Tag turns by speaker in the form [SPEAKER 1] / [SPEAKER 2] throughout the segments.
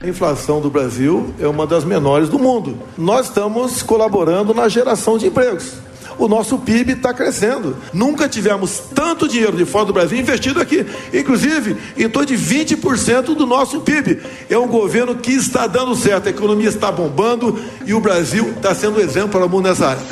[SPEAKER 1] A inflação do Brasil é uma das menores do mundo. Nós estamos colaborando na geração de empregos. O nosso PIB está crescendo. Nunca tivemos tanto dinheiro de fora do Brasil investido aqui. Inclusive, em torno de 20% do nosso PIB. É um governo que está dando certo. A economia está bombando e o Brasil está sendo exemplo para o mundo nessa área.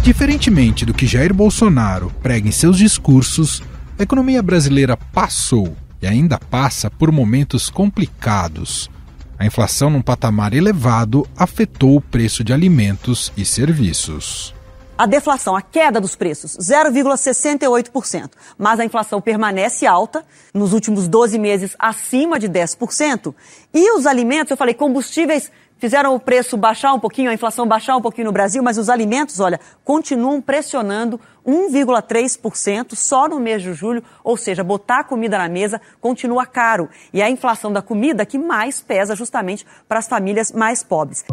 [SPEAKER 2] Diferentemente do que Jair Bolsonaro prega em seus discursos, a economia brasileira passou e ainda passa por momentos complicados. A inflação num patamar elevado afetou o preço de alimentos e serviços.
[SPEAKER 3] A deflação, a queda dos preços, 0,68%. Mas a inflação permanece alta, nos últimos 12 meses acima de 10%. E os alimentos, eu falei, combustíveis fizeram o preço baixar um pouquinho, a inflação baixar um pouquinho no Brasil, mas os alimentos, olha, continuam pressionando 1,3% só no mês de julho, ou seja, botar a comida na mesa continua caro. E é a inflação da comida que mais pesa justamente para as famílias mais pobres.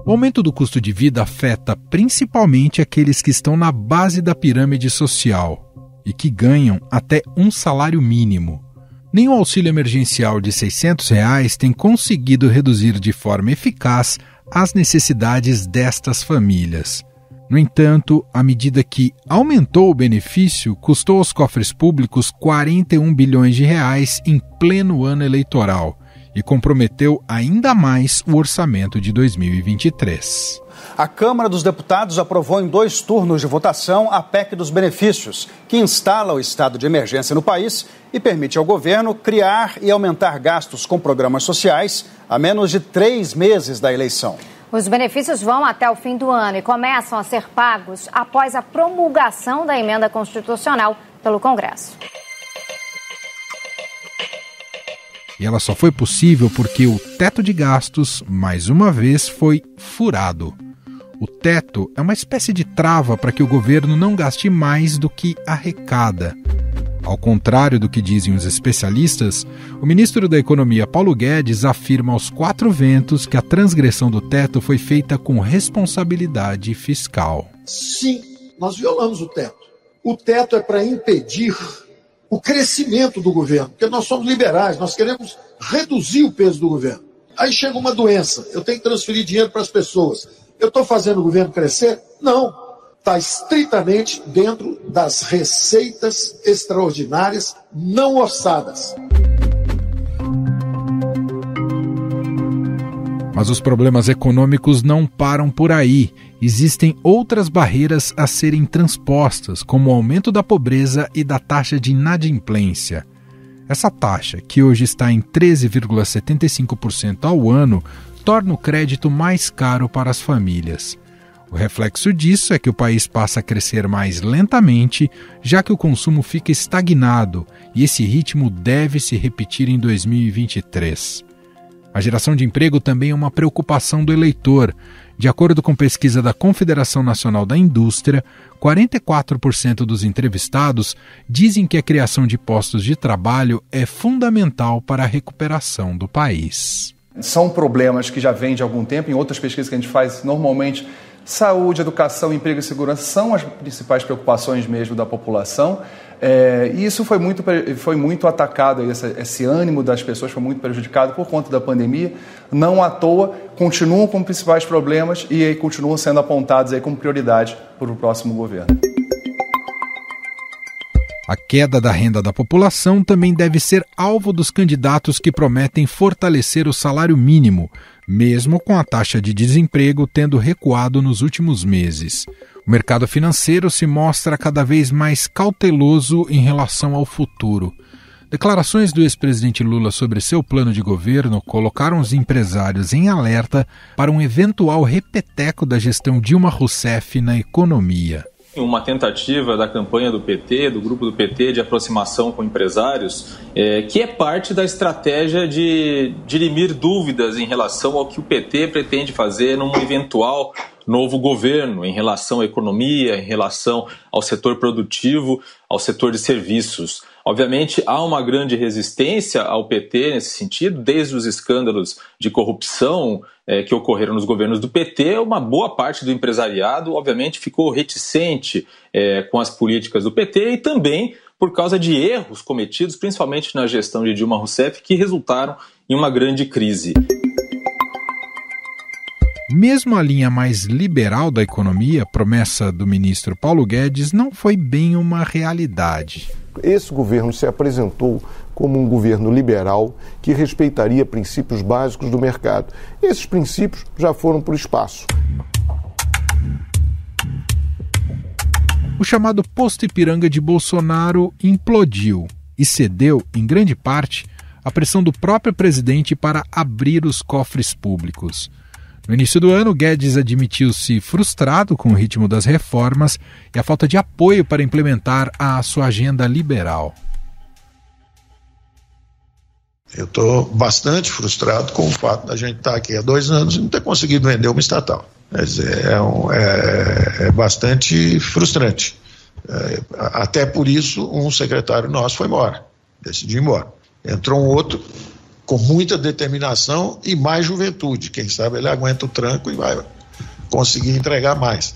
[SPEAKER 2] O aumento do custo de vida afeta principalmente aqueles que estão na base da pirâmide social e que ganham até um salário mínimo. Nem o auxílio emergencial de R$ 600 tem conseguido reduzir de forma eficaz as necessidades destas famílias. No entanto, a medida que aumentou o benefício custou aos cofres públicos 41 bilhões de reais em pleno ano eleitoral e comprometeu ainda mais o orçamento de 2023.
[SPEAKER 4] A Câmara dos Deputados aprovou em 2 turnos de votação a PEC dos benefícios, que instala o estado de emergência no país e permite ao governo criar e aumentar gastos com programas sociais a menos de 3 meses da eleição.
[SPEAKER 5] Os benefícios vão até o fim do ano e começam a ser pagos após a promulgação da emenda constitucional pelo Congresso.
[SPEAKER 2] E ela só foi possível porque o teto de gastos, mais uma vez, foi furado. O teto é uma espécie de trava para que o governo não gaste mais do que arrecada. Ao contrário do que dizem os especialistas, o ministro da Economia, Paulo Guedes, afirma aos 4 ventos que a transgressão do teto foi feita com responsabilidade fiscal.
[SPEAKER 6] Sim, nós violamos o teto. O teto é para impedir o crescimento do governo, porque nós somos liberais, nós queremos reduzir o peso do governo. Aí chega uma doença, eu tenho que transferir dinheiro para as pessoas. Eu estou fazendo o governo crescer? Não. Está estritamente dentro das receitas extraordinárias não orçadas.
[SPEAKER 2] Mas os problemas econômicos não param por aí. Existem outras barreiras a serem transpostas, como o aumento da pobreza e da taxa de inadimplência. Essa taxa, que hoje está em 13,75% ao ano, torna o crédito mais caro para as famílias. O reflexo disso é que o país passa a crescer mais lentamente, já que o consumo fica estagnado, e esse ritmo deve se repetir em 2023. A geração de emprego também é uma preocupação do eleitor. De acordo com pesquisa da Confederação Nacional da Indústria, 44% dos entrevistados dizem que a criação de postos de trabalho é fundamental para a recuperação do país.
[SPEAKER 7] São problemas que já vêm de algum tempo. Em outras pesquisas que a gente faz, normalmente, saúde, educação, emprego e segurança são as principais preocupações mesmo da população. E isso foi muito atacado, esse ânimo das pessoas foi muito prejudicado por conta da pandemia. Não à toa, continuam com principais problemas e aí continuam sendo apontados aí como prioridade para o próximo governo.
[SPEAKER 2] A queda da renda da população também deve ser alvo dos candidatos que prometem fortalecer o salário mínimo, mesmo com a taxa de desemprego tendo recuado nos últimos meses. O mercado financeiro se mostra cada vez mais cauteloso em relação ao futuro. Declarações do ex-presidente Lula sobre seu plano de governo colocaram os empresários em alerta para um eventual repeteco da gestão Dilma Rousseff na economia.
[SPEAKER 8] Uma tentativa da campanha do PT, do grupo do PT, de aproximação com empresários, que é parte da estratégia de dirimir dúvidas em relação ao que o PT pretende fazer num eventual novo governo, em relação à economia, em relação ao setor produtivo, ao setor de serviços. Obviamente, há uma grande resistência ao PT nesse sentido, desde os escândalos de corrupção que ocorreram nos governos do PT, uma boa parte do empresariado, obviamente, ficou reticente com as políticas do PT e também por causa de erros cometidos, principalmente na gestão de Dilma Rousseff, que resultaram em uma grande crise.
[SPEAKER 2] Mesmo a linha mais liberal da economia, promessa do ministro Paulo Guedes, não foi bem uma realidade.
[SPEAKER 9] Esse governo se apresentou como um governo liberal que respeitaria princípios básicos do mercado. Esses princípios já foram para o espaço.
[SPEAKER 2] O chamado posto Ipiranga de Bolsonaro implodiu e cedeu, em grande parte, à pressão do próprio presidente para abrir os cofres públicos. No início do ano, Guedes admitiu-se frustrado com o ritmo das reformas e a falta de apoio para implementar a sua agenda liberal.
[SPEAKER 6] Eu estou bastante frustrado com o fato da gente estar aqui há 2 anos e não ter conseguido vender uma estatal. Quer dizer, é bastante frustrante. Até por isso, um secretário nosso foi embora, decidiu ir embora. Entrou um outro com muita determinação e mais juventude. Quem sabe ele aguenta o tranco e vai conseguir entregar mais.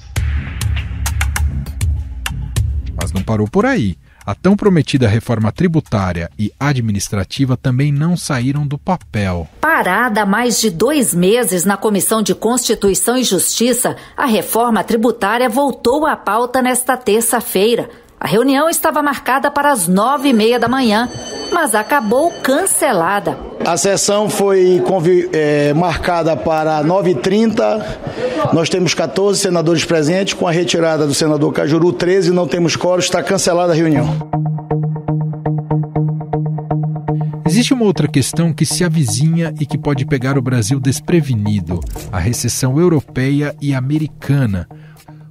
[SPEAKER 2] Mas não parou por aí. A tão prometida reforma tributária e administrativa também não saíram do papel.
[SPEAKER 10] Parada há mais de 2 meses na Comissão de Constituição e Justiça, a reforma tributária voltou à pauta nesta terça-feira. A reunião estava marcada para as 9h30 da manhã, mas acabou cancelada.
[SPEAKER 11] A sessão foi marcada para 9h30. Nós temos 14 senadores presentes, com a retirada do senador Cajuru, 13, não temos quórum, está cancelada a reunião.
[SPEAKER 2] Existe uma outra questão que se avizinha e que pode pegar o Brasil desprevenido: a recessão europeia e americana.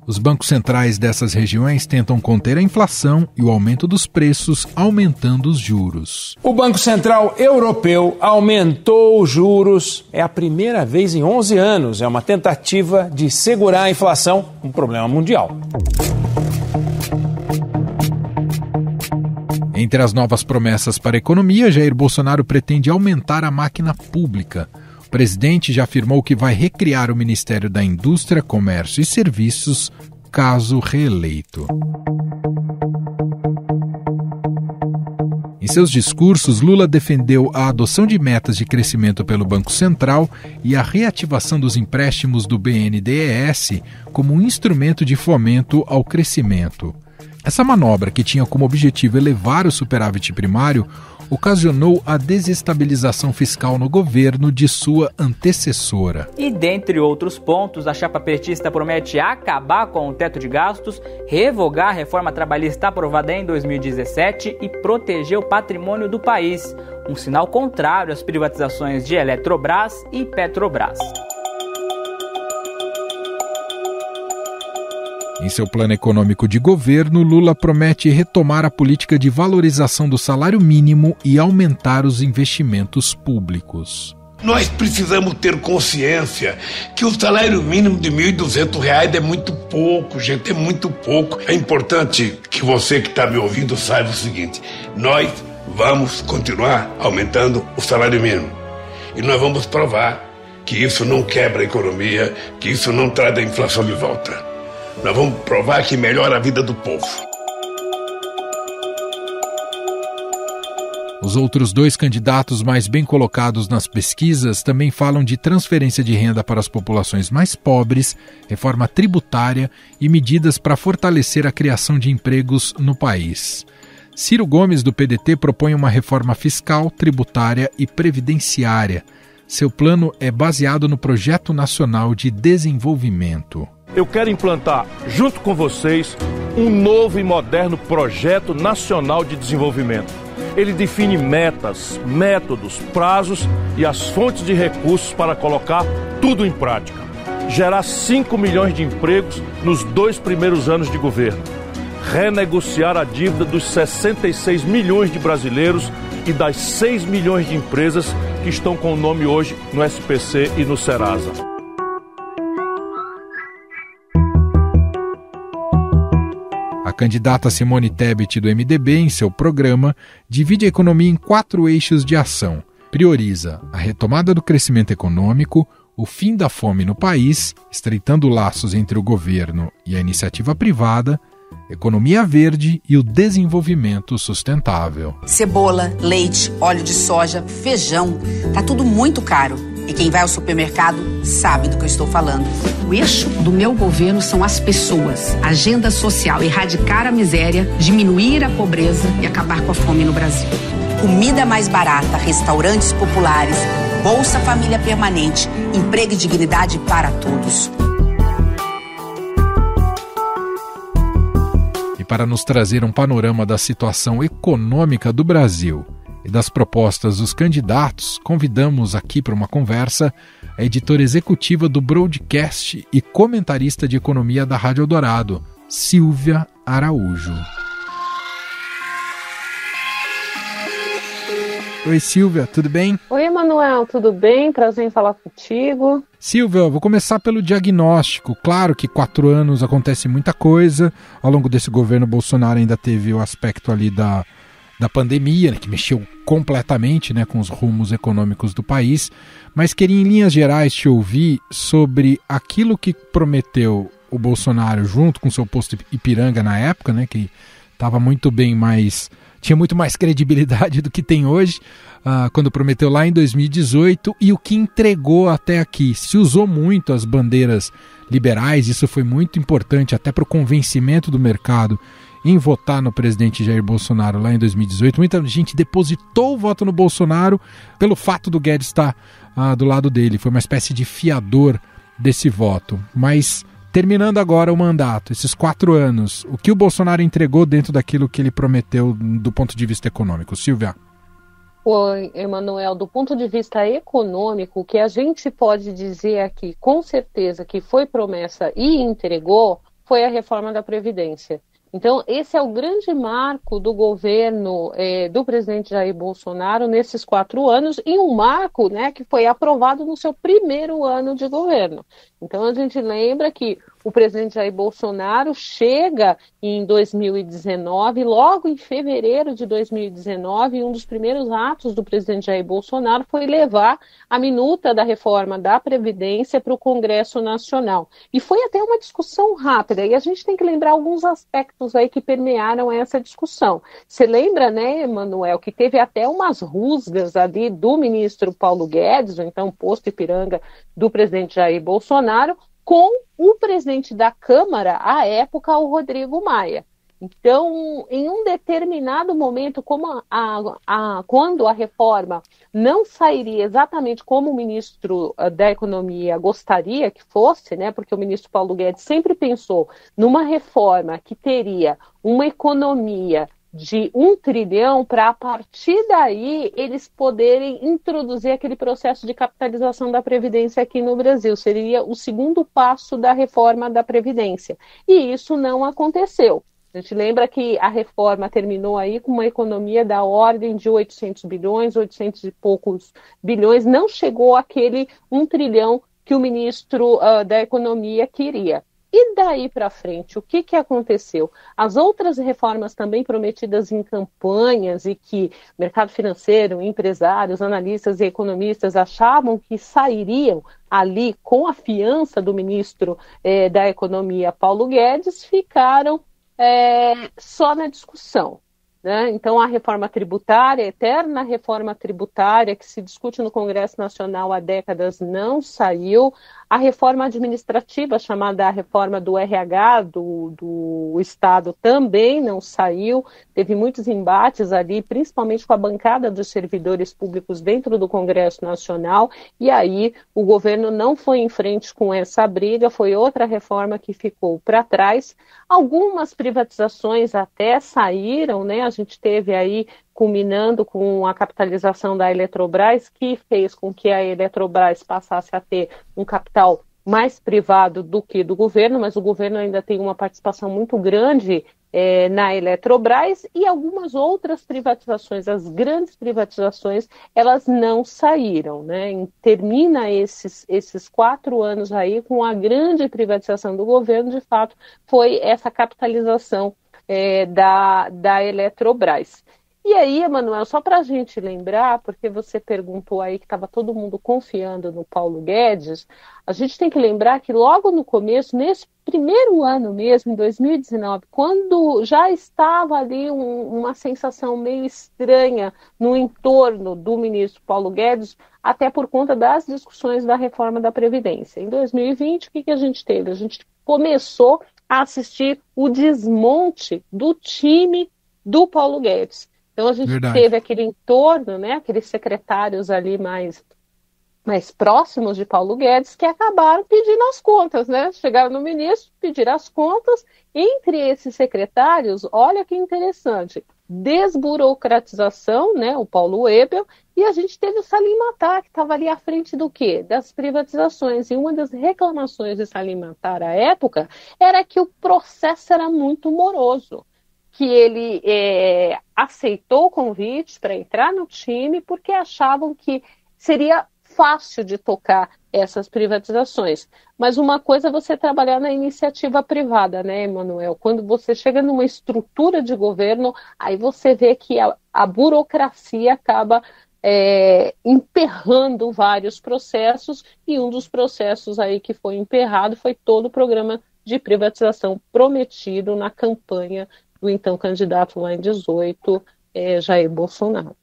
[SPEAKER 2] Os bancos centrais dessas regiões tentam conter a inflação e o aumento dos preços, aumentando os juros.
[SPEAKER 12] O Banco Central Europeu aumentou os juros. É a primeira vez em 11 anos. É uma tentativa de segurar a inflação, um problema mundial.
[SPEAKER 2] Entre as novas promessas para a economia, Jair Bolsonaro pretende aumentar a máquina pública. O presidente já afirmou que vai recriar o Ministério da Indústria, Comércio e Serviços, caso reeleito. Em seus discursos, Lula defendeu a adoção de metas de crescimento pelo Banco Central e a reativação dos empréstimos do BNDES como um instrumento de fomento ao crescimento. Essa manobra, que tinha como objetivo elevar o superávit primário, ocasionou a desestabilização fiscal no governo de sua antecessora.
[SPEAKER 13] E, dentre outros pontos, a chapa petista promete acabar com o teto de gastos, revogar a reforma trabalhista aprovada em 2017 e proteger o patrimônio do país, um sinal contrário às privatizações de Eletrobras e Petrobras.
[SPEAKER 2] Em seu plano econômico de governo, Lula promete retomar a política de valorização do salário mínimo e aumentar os investimentos públicos.
[SPEAKER 14] Nós precisamos ter consciência que o salário mínimo de R$ 1.200 é muito pouco, gente, é muito pouco. É importante que você que está me ouvindo saiba o seguinte: nós vamos continuar aumentando o salário mínimo. E nós vamos provar que isso não quebra a economia, que isso não traz a inflação de volta. Nós vamos provar que melhora a vida do povo.
[SPEAKER 2] Os outros 2 candidatos mais bem colocados nas pesquisas também falam de transferência de renda para as populações mais pobres, reforma tributária e medidas para fortalecer a criação de empregos no país. Ciro Gomes, do PDT, propõe uma reforma fiscal, tributária e previdenciária. Seu plano é baseado no Projeto Nacional de Desenvolvimento.
[SPEAKER 15] Eu quero implantar, junto com vocês, um novo e moderno Projeto Nacional de Desenvolvimento. Ele define metas, métodos, prazos e as fontes de recursos para colocar tudo em prática. Gerar 5 milhões de empregos nos 2 primeiros anos de governo. Renegociar a dívida dos 66 milhões de brasileiros e das 6 milhões de empresas que estão com o nome hoje no SPC e no Serasa.
[SPEAKER 2] A candidata Simone Tebet, do MDB, em seu programa, divide a economia em 4 eixos de ação. Prioriza a retomada do crescimento econômico, o fim da fome no país, estreitando laços entre o governo e a iniciativa privada, economia verde e o desenvolvimento sustentável.
[SPEAKER 16] Cebola, leite, óleo de soja, feijão, tá tudo muito caro. E quem vai ao supermercado sabe do que eu estou falando. O eixo do meu governo são as pessoas. Agenda social, erradicar a miséria, diminuir a pobreza e acabar com a fome no Brasil. Comida mais barata, restaurantes populares, Bolsa Família Permanente, emprego e dignidade para todos.
[SPEAKER 2] E para nos trazer um panorama da situação econômica do Brasil e das propostas dos candidatos, convidamos aqui para uma conversa a editora executiva do Broadcast e comentarista de economia da Rádio Eldorado, Silvia Araújo. Oi, Silvia, tudo bem?
[SPEAKER 17] Oi, Emanuel, tudo bem? Prazer em falar contigo.
[SPEAKER 2] Silvia, vou começar pelo diagnóstico. Claro que 4 anos acontece muita coisa. Ao longo desse governo Bolsonaro ainda teve o aspecto ali da pandemia, né, que mexeu completamente, né, com os rumos econômicos do país. Mas queria, em linhas gerais, te ouvir sobre aquilo que prometeu o Bolsonaro junto com seu posto Ipiranga na época, né, que estava muito bem mais... tinha muito mais credibilidade do que tem hoje, quando prometeu lá em 2018, e o que entregou até aqui. Se usou muito as bandeiras liberais, isso foi muito importante até para o convencimento do mercado em votar no presidente Jair Bolsonaro lá em 2018. Muita gente depositou o voto no Bolsonaro pelo fato do Guedes estar do lado dele. Foi uma espécie de fiador desse voto. Mas... terminando agora o mandato, esses 4 anos, o que o Bolsonaro entregou dentro daquilo que ele prometeu do ponto de vista econômico? Silvia?
[SPEAKER 17] Oi, Emanuel, do ponto de vista econômico, o que a gente pode dizer aqui, com certeza, que foi promessa e entregou, foi a reforma da Previdência. Então, esse é o grande marco do governo do presidente Jair Bolsonaro nesses 4 anos, e um marco, né, que foi aprovado no seu primeiro ano de governo. Então, a gente lembra que o presidente Jair Bolsonaro chega em 2019, logo em fevereiro de 2019, e um dos primeiros atos do presidente Jair Bolsonaro foi levar a minuta da reforma da Previdência para o Congresso Nacional. E foi até uma discussão rápida, e a gente tem que lembrar alguns aspectos aí que permearam essa discussão. Você lembra, né, Emanuel, que teve até umas rusgas ali do ministro Paulo Guedes, ou então posto Ipiranga do presidente Jair Bolsonaro, com o presidente da Câmara, à época, o Rodrigo Maia. Então, em um determinado momento, como quando a reforma não sairia exatamente como o ministro da Economia gostaria que fosse, né, porque o ministro Paulo Guedes sempre pensou numa reforma que teria uma economia de 1 trilhão para, a partir daí, eles poderem introduzir aquele processo de capitalização da Previdência aqui no Brasil. Seria o segundo passo da reforma da Previdência. E isso não aconteceu. A gente lembra que a reforma terminou aí com uma economia da ordem de 800 bilhões, 800 e poucos bilhões. Não chegou àquele 1 trilhão que o ministro da Economia queria. E daí para frente, o que aconteceu? As outras reformas também prometidas em campanhas e que o mercado financeiro, empresários, analistas e economistas achavam que sairiam ali com a fiança do ministro da Economia, Paulo Guedes, ficaram só na discussão. Né? Então, a reforma tributária, a eterna reforma tributária que se discute no Congresso Nacional há décadas, não saiu. A reforma administrativa, chamada a reforma do RH do Estado, também não saiu. Teve muitos embates ali, principalmente com a bancada dos servidores públicos dentro do Congresso Nacional, e aí o governo não foi em frente com essa briga, foi outra reforma que ficou para trás. Algumas privatizações até saíram, né? A gente teve aí, culminando com a capitalização da Eletrobras, que fez com que a Eletrobras passasse a ter um capital mais privado do que do governo, mas o governo ainda tem uma participação muito grande na Eletrobras, e algumas outras privatizações, as grandes privatizações, elas não saíram, né? Termina esses 4 anos aí com a grande privatização do governo, de fato, foi essa capitalização da Eletrobras. E aí, Emanuel, só para a gente lembrar, porque você perguntou aí que estava todo mundo confiando no Paulo Guedes, a gente tem que lembrar que logo no começo, nesse primeiro ano mesmo, em 2019, quando já estava ali uma sensação meio estranha no entorno do ministro Paulo Guedes, até por conta das discussões da reforma da Previdência. Em 2020, o que a gente teve? A gente começou a assistir o desmonte do time do Paulo Guedes. Então a gente teve aquele entorno, né, aqueles secretários ali mais próximos de Paulo Guedes que acabaram pedindo as contas, né? Chegaram no ministro, pediram as contas. Entre esses secretários, olha que interessante, desburocratização, né, o Paulo Webel, e a gente teve o Salim Matar, que estava ali à frente do quê? Das privatizações. E uma das reclamações de Salim Matar à época era que o processo era muito moroso, que ele aceitou o convite para entrar no time porque achavam que seria fácil de tocar essas privatizações. Mas uma coisa é você trabalhar na iniciativa privada, né, Emanuel? Quando você chega numa estrutura de governo, aí você vê que a burocracia acaba emperrando vários processos, e um dos processos aí que foi emperrado foi todo o programa de privatização prometido na campanha do então candidato lá em 2018, Jair Bolsonaro.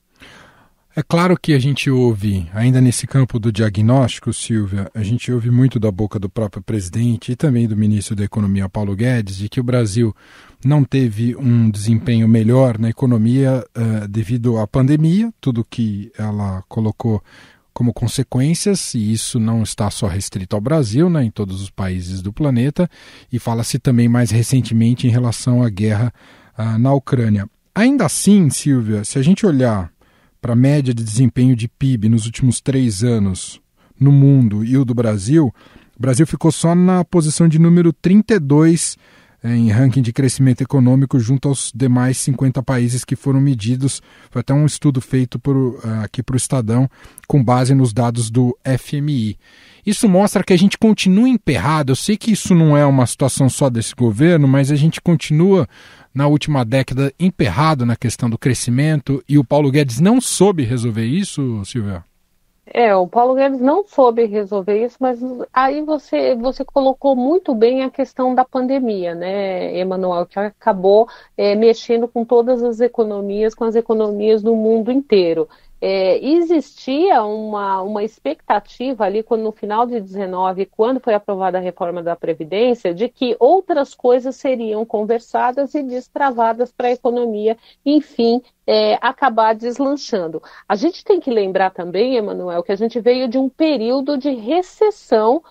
[SPEAKER 2] É claro que a gente ouve, ainda nesse campo do diagnóstico, Silvia, a gente ouve muito da boca do próprio presidente e também do ministro da Economia, Paulo Guedes, de que o Brasil não teve um desempenho melhor na economia devido à pandemia, tudo que ela colocou como consequências, e isso não está só restrito ao Brasil, né, em todos os países do planeta, e fala-se também mais recentemente em relação à guerra na Ucrânia. Ainda assim, Silvia, se a gente olhar para a média de desempenho de PIB nos últimos 3 anos no mundo e o do Brasil, o Brasil ficou só na posição de número 32 em ranking de crescimento econômico junto aos demais 50 países que foram medidos. Foi até um estudo feito aqui para o Estadão com base nos dados do FMI. Isso mostra que a gente continua emperrado. Eu sei que isso não é uma situação só desse governo, mas a gente continua na última década emperrado na questão do crescimento, e o Paulo Guedes não soube resolver isso, Silvia?
[SPEAKER 17] O Paulo Guedes não soube resolver isso, mas aí você colocou muito bem a questão da pandemia, né, Emanuel, que acabou mexendo com todas as economias, com as economias do mundo inteiro. Existia uma expectativa ali, no final de 2019, quando foi aprovada a reforma da Previdência, de que outras coisas seriam conversadas e destravadas para a economia, enfim, acabar deslanchando. A gente tem que lembrar também, Emanuel, que a gente veio de um período de recessão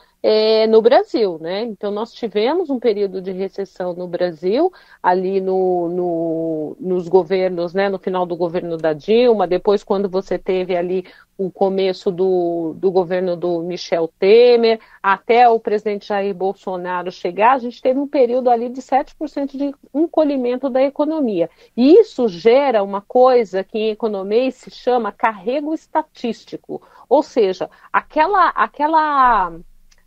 [SPEAKER 17] no Brasil, né? Então nós tivemos um período de recessão no Brasil, ali nos governos, né? No final do governo da Dilma, depois quando você teve ali o começo do governo do Michel Temer, até o presidente Jair Bolsonaro chegar, a gente teve um período ali de 7% de encolhimento da economia. E isso gera uma coisa que em economia se chama carrego estatístico, ou seja,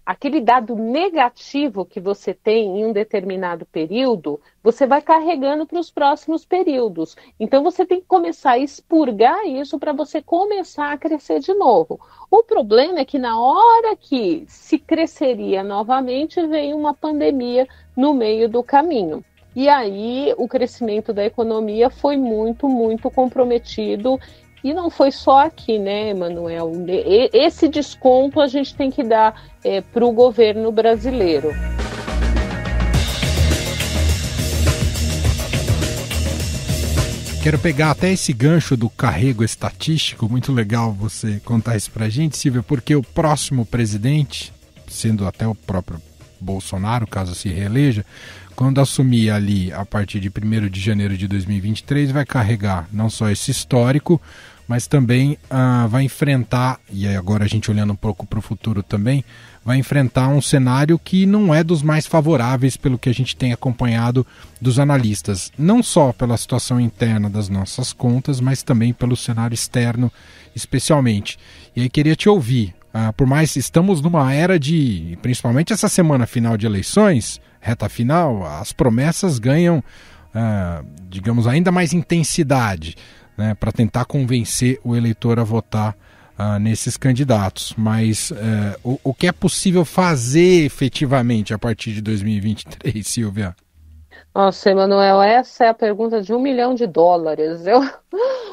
[SPEAKER 17] aquele dado negativo que você tem em um determinado período, você vai carregando para os próximos períodos. Então você tem que começar a expurgar isso para você começar a crescer de novo. O problema é que na hora que se cresceria novamente, veio uma pandemia no meio do caminho. E aí o crescimento da economia foi muito, muito comprometido. E não foi só aqui, né, Emanuel? Esse desconto a gente tem que dar para o governo brasileiro.
[SPEAKER 2] Quero pegar até esse gancho do carrego estatístico, muito legal você contar isso pra gente, Silvia, porque o próximo presidente, sendo até o próprio Bolsonaro, caso se reeleja, quando assumir ali a partir de 1º de janeiro de 2023, vai carregar não só esse histórico, mas também vai enfrentar, e agora a gente olhando um pouco para o futuro também, vai enfrentar um cenário que não é dos mais favoráveis pelo que a gente tem acompanhado dos analistas, não só pela situação interna das nossas contas, mas também pelo cenário externo especialmente. E aí queria te ouvir, por mais estamos numa era de, principalmente essa semana final de eleições, reta final, as promessas ganham digamos, ainda mais intensidade, né, para tentar convencer o eleitor a votar nesses candidatos. Mas o que é possível fazer efetivamente a partir de 2023, Silvia?
[SPEAKER 17] Nossa, Emanuel, essa é a pergunta de $1 milhão.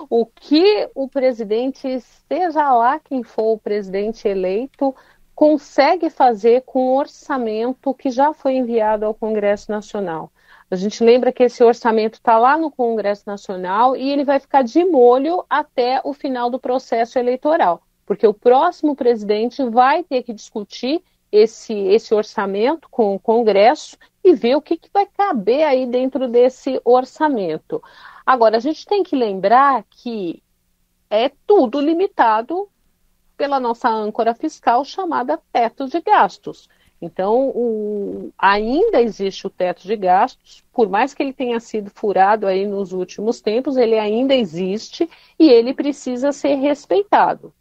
[SPEAKER 17] O que o presidente, seja lá quem for o presidente eleito, consegue fazer com o orçamento que já foi enviado ao Congresso Nacional? A gente lembra que esse orçamento está lá no Congresso Nacional e ele vai ficar de molho até o final do processo eleitoral, porque o próximo presidente vai ter que discutir esse orçamento com o Congresso e ver o que vai caber aí dentro desse orçamento. Agora, a gente tem que lembrar que é tudo limitado pela nossa âncora fiscal chamada teto de gastos. Então, ainda existe o teto de gastos, por mais que ele tenha sido furado aí nos últimos tempos, ele ainda existe e ele precisa ser respeitado.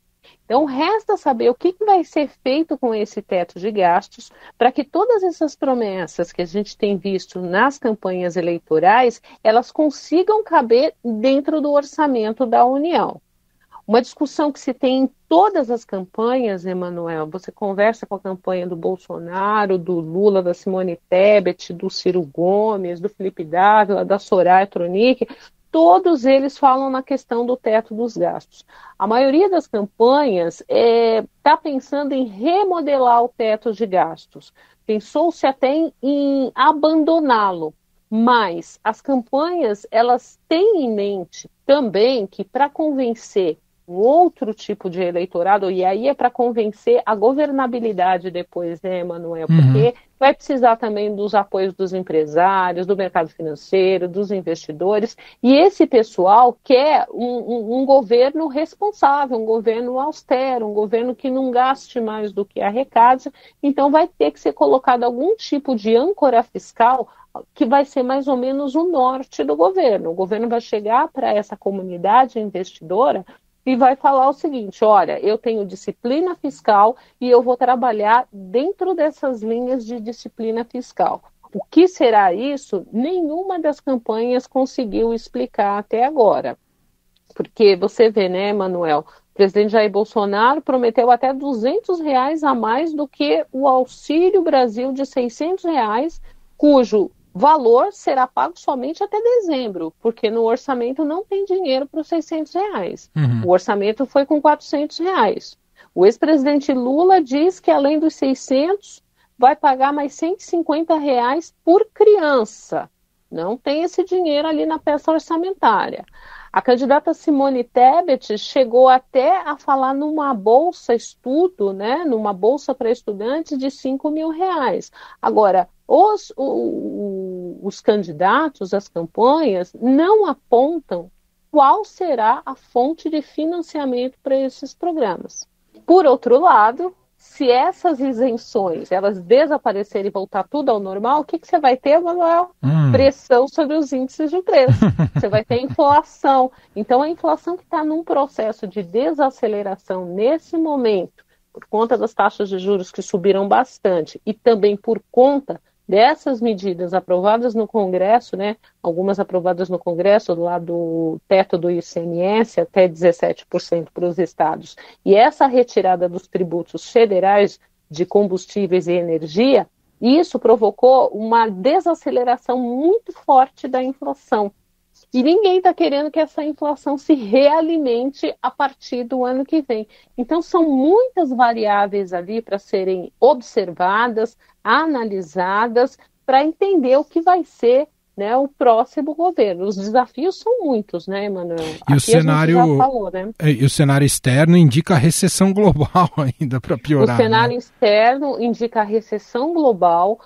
[SPEAKER 17] Então, resta saber o que vai ser feito com esse teto de gastos para que todas essas promessas que a gente tem visto nas campanhas eleitorais, elas consigam caber dentro do orçamento da União. Uma discussão que se tem em todas as campanhas, Emanuel, você conversa com a campanha do Bolsonaro, do Lula, da Simone Tebet, do Ciro Gomes, do Felipe Dávila, da Soraya Tronic, todos eles falam na questão do teto dos gastos. A maioria das campanhas está pensando em remodelar o teto de gastos. Pensou-se até em abandoná-lo. Mas as campanhas, elas têm em mente também que para convencer um outro tipo de eleitorado, e aí é para convencer a governabilidade depois, né, Emanuel? Porque vai precisar também dos apoios dos empresários, do mercado financeiro, dos investidores, e esse pessoal quer um governo responsável, um governo austero, um governo que não gaste mais do que arrecade, então vai ter que ser colocado algum tipo de âncora fiscal que vai ser mais ou menos o norte do governo. O governo vai chegar para essa comunidade investidora e vai falar o seguinte: olha, eu tenho disciplina fiscal e eu vou trabalhar dentro dessas linhas de disciplina fiscal. O que será isso? Nenhuma das campanhas conseguiu explicar até agora. Porque você vê, né, Manuel, o presidente Jair Bolsonaro prometeu até R$200 a mais do que o Auxílio Brasil de R$600, cujo valor será pago somente até dezembro, porque no orçamento não tem dinheiro para os R$600. O orçamento foi com R$400. O ex-presidente Lula diz que, além dos 600, vai pagar mais R$150 por criança. Não tem esse dinheiro ali na peça orçamentária. A candidata Simone Tebet chegou até a falar numa bolsa estudo, né, numa bolsa para estudantes de R$5 mil. Agora, os candidatos, as campanhas, não apontam qual será a fonte de financiamento para esses programas. Por outro lado, se essas isenções elas desaparecerem e voltar tudo ao normal, o que você vai ter, Manuel? Pressão sobre os índices de preço. Você vai ter inflação. Então, a inflação que está num processo de desaceleração nesse momento, por conta das taxas de juros que subiram bastante e também por conta dessas medidas aprovadas no Congresso, né, algumas aprovadas no Congresso, lá do teto do ICMS até 17% para os estados, e essa retirada dos tributos federais de combustíveis e energia, isso provocou uma desaceleração muito forte da inflação. E ninguém está querendo que essa inflação se realimente a partir do ano que vem. Então, são muitas variáveis ali para serem observadas, analisadas, para entender o que vai ser, né, o próximo governo. Os desafios são muitos, né, Emanuel?
[SPEAKER 2] E o cenário, já falou, né? E o cenário externo indica a recessão global ainda, para piorar.
[SPEAKER 17] O cenário externo indica a recessão global.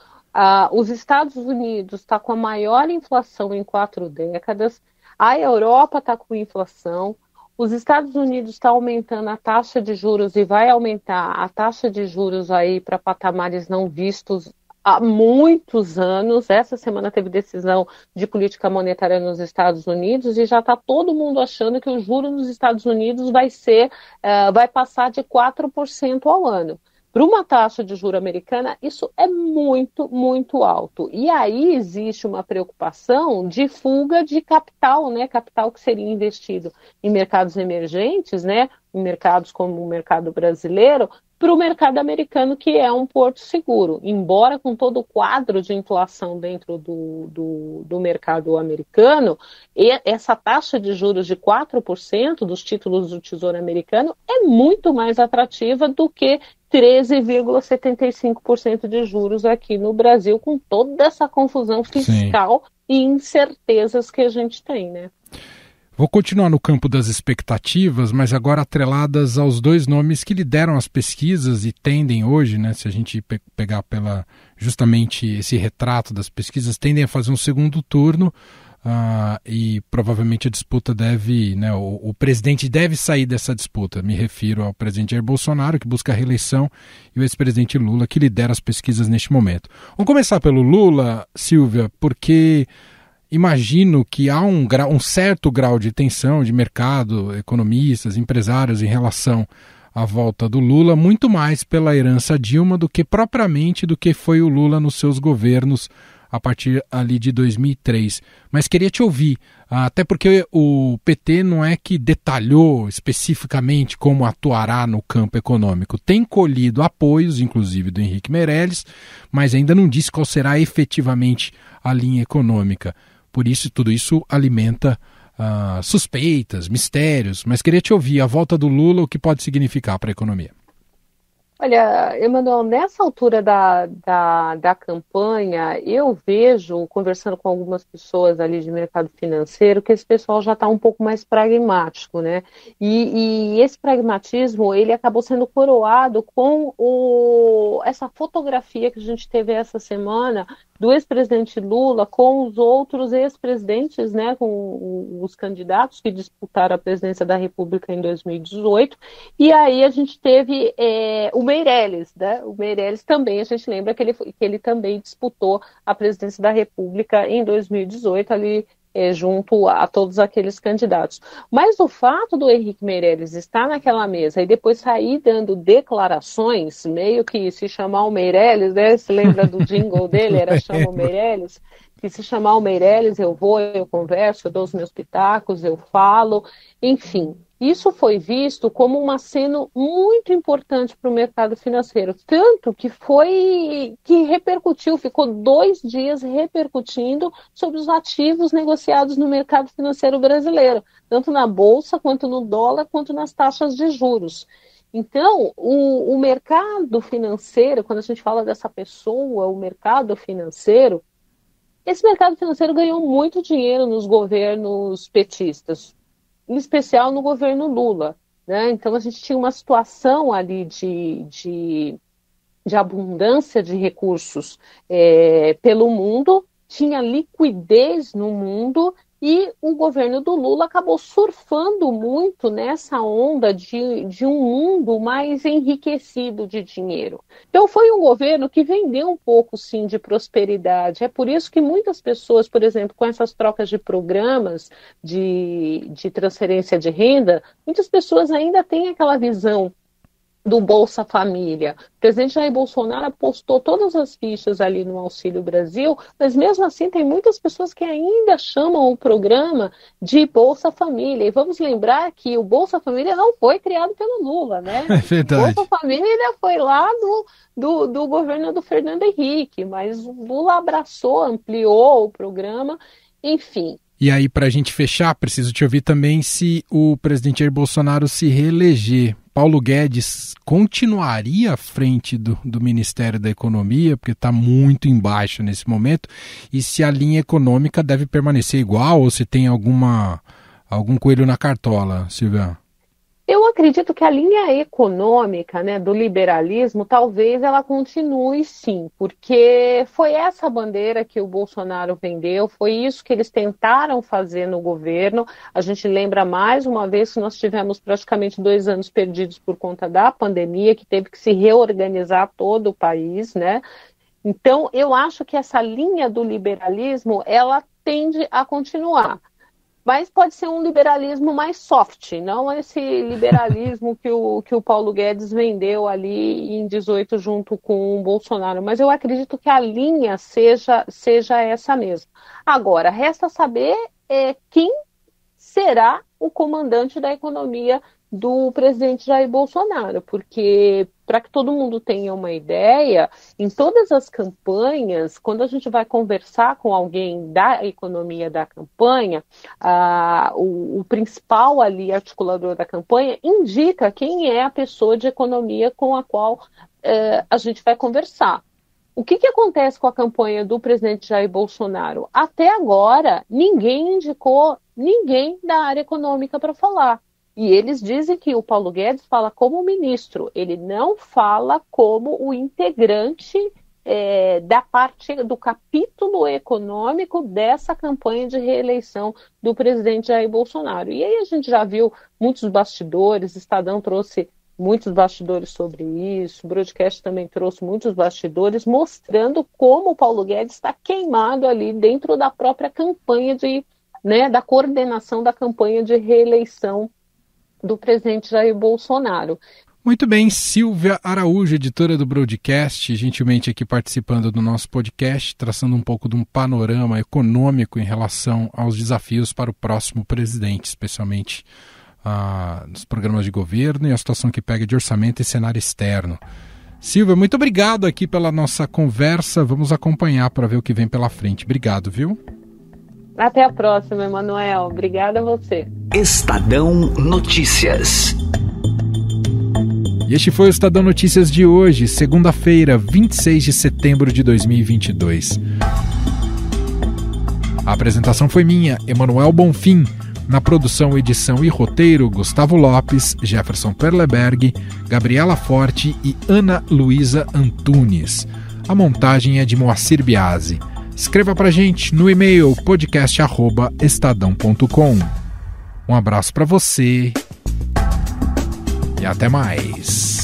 [SPEAKER 17] Os Estados Unidos está com a maior inflação em 4 décadas, a Europa está com inflação, os Estados Unidos está aumentando a taxa de juros e vai aumentar a taxa de juros aí para patamares não vistos há muitos anos. Essa semana teve decisão de política monetária nos Estados Unidos e já está todo mundo achando que o juro nos Estados Unidos vai passar de 4% ao ano. Para uma taxa de juros americana, isso é muito, muito alto. E aí existe uma preocupação de fuga de capital, né? Capital que seria investido em mercados emergentes, né? Em mercados como o mercado brasileiro, para o mercado americano, que é um porto seguro. Embora com todo o quadro de inflação dentro do mercado americano, essa taxa de juros de 4% dos títulos do Tesouro Americano é muito mais atrativa do que 13,75% de juros aqui no Brasil, com toda essa confusão fiscal e incertezas que a gente tem, né?
[SPEAKER 2] Vou continuar no campo das expectativas, mas agora atreladas aos dois nomes que lideram as pesquisas e tendem hoje, né, se a gente pegar justamente esse retrato das pesquisas, tendem a fazer um segundo turno. E provavelmente a disputa deve, né, o presidente deve sair dessa disputa. Me refiro ao presidente Jair Bolsonaro, que busca a reeleição, e o ex-presidente Lula, que lidera as pesquisas neste momento. Vamos começar pelo Lula, Silvia, porque imagino que há um certo grau de tensão de mercado, economistas, empresários em relação à volta do Lula, muito mais pela herança Dilma do que propriamente do que foi o Lula nos seus governos a partir ali de 2003. Mas queria te ouvir, até porque o PT não é que detalhou especificamente como atuará no campo econômico. Tem colhido apoios, inclusive do Henrique Meirelles, mas ainda não disse qual será efetivamente a linha econômica. Por isso, tudo isso alimenta suspeitas, mistérios. Mas queria te ouvir, a volta do Lula, o que pode significar para a economia?
[SPEAKER 17] Olha, Emanuel, nessa altura da campanha, eu vejo, conversando com algumas pessoas ali de mercado financeiro, que esse pessoal já está um pouco mais pragmático, né? E esse pragmatismo, ele acabou sendo coroado com essa fotografia que a gente teve essa semana do ex-presidente Lula com os outros ex-presidentes, né, com os candidatos que disputaram a presidência da República em 2018, e aí a gente teve o Meirelles, né? O Meirelles também, a gente lembra que ele também disputou a presidência da República em 2018, ali junto a todos aqueles candidatos. Mas o fato do Henrique Meirelles estar naquela mesa e depois sair dando declarações, meio que se chamar o Meirelles, né? Se lembra do jingle dele, era chama o Meirelles, que se chamar o Meirelles eu vou, eu converso, eu dou os meus pitacos, eu falo, enfim. Isso foi visto como um aceno muito importante para o mercado financeiro, tanto que repercutiu, ficou 2 dias repercutindo sobre os ativos negociados no mercado financeiro brasileiro, tanto na Bolsa, quanto no dólar, quanto nas taxas de juros. Então, o mercado financeiro, quando a gente fala dessa pessoa, o mercado financeiro, esse mercado financeiro ganhou muito dinheiro nos governos petistas, em especial no governo Lula, né? Então a gente tinha uma situação ali de abundância de recursos pelo mundo, tinha liquidez no mundo e o governo do Lula acabou surfando muito nessa onda de um mundo mais enriquecido de dinheiro. Então foi um governo que vendeu um pouco, sim, de prosperidade. É por isso que muitas pessoas, por exemplo, com essas trocas de programas de transferência de renda, muitas pessoas ainda têm aquela visão do Bolsa Família. O presidente Jair Bolsonaro apostou todas as fichas ali no Auxílio Brasil, mas mesmo assim tem muitas pessoas que ainda chamam o programa de Bolsa Família. E vamos lembrar que o Bolsa Família não foi criado pelo Lula, né?
[SPEAKER 2] É verdade.
[SPEAKER 17] O Bolsa Família foi lá do governo do Fernando Henrique, mas o Lula abraçou, ampliou o programa, enfim.
[SPEAKER 2] E aí, para a gente fechar, preciso te ouvir também se o presidente Jair Bolsonaro se reeleger. Paulo Guedes continuaria à frente do Ministério da Economia, porque está muito embaixo nesse momento, e se a linha econômica deve permanecer igual ou se tem algum coelho na cartola, Silvia?
[SPEAKER 17] Eu acredito que a linha econômica, né, do liberalismo, talvez ela continue sim, porque foi essa bandeira que o Bolsonaro vendeu, foi isso que eles tentaram fazer no governo. A gente lembra mais uma vez que nós tivemos praticamente 2 anos perdidos por conta da pandemia, que teve que se reorganizar todo o país, né? Então, eu acho que essa linha do liberalismo, ela tende a continuar. mas pode ser um liberalismo mais soft, não esse liberalismo que o Paulo Guedes vendeu ali em 18 junto com o Bolsonaro, mas eu acredito que a linha seja essa mesmo. Agora, resta saber quem será o comandante da economia do presidente Jair Bolsonaro, porque, para que todo mundo tenha uma ideia, em todas as campanhas, quando a gente vai conversar com alguém da economia da campanha, o principal ali articulador da campanha indica quem é a pessoa de economia com a qual a gente vai conversar. O que acontece com a campanha do presidente Jair Bolsonaro? Até agora, ninguém indicou ninguém da área econômica para falar. E eles dizem que o Paulo Guedes fala como ministro, ele não fala como o integrante da parte do capítulo econômico dessa campanha de reeleição do presidente Jair Bolsonaro. E aí a gente já viu muitos bastidores, Estadão trouxe muitos bastidores sobre isso, o Broadcast também trouxe muitos bastidores, mostrando como o Paulo Guedes está queimado ali dentro da própria campanha da coordenação da campanha de reeleição do presidente Jair Bolsonaro.
[SPEAKER 2] Muito bem, Silvia Araújo, editora do Broadcast, gentilmente aqui participando do nosso podcast, traçando um pouco de um panorama econômico em relação aos desafios para o próximo presidente, especialmente nos programas de governo e a situação que pega de orçamento e cenário externo. Silvia, muito obrigado aqui pela nossa conversa, vamos acompanhar para ver o que vem pela frente. Obrigado, viu?
[SPEAKER 17] Até a próxima, Emanuel. Obrigada a você.
[SPEAKER 18] Estadão Notícias.
[SPEAKER 2] E este foi o Estadão Notícias de hoje, segunda-feira, 26 de setembro de 2022. A apresentação foi minha, Emanuel Bonfim. Na produção, edição e roteiro, Gustavo Lopes, Jefferson Perleberg, Gabriela Forte e Ana Luísa Antunes. A montagem é de Moacir Biasi. Escreva pra gente no e-mail podcast@estadão.com. Um abraço pra você e até mais.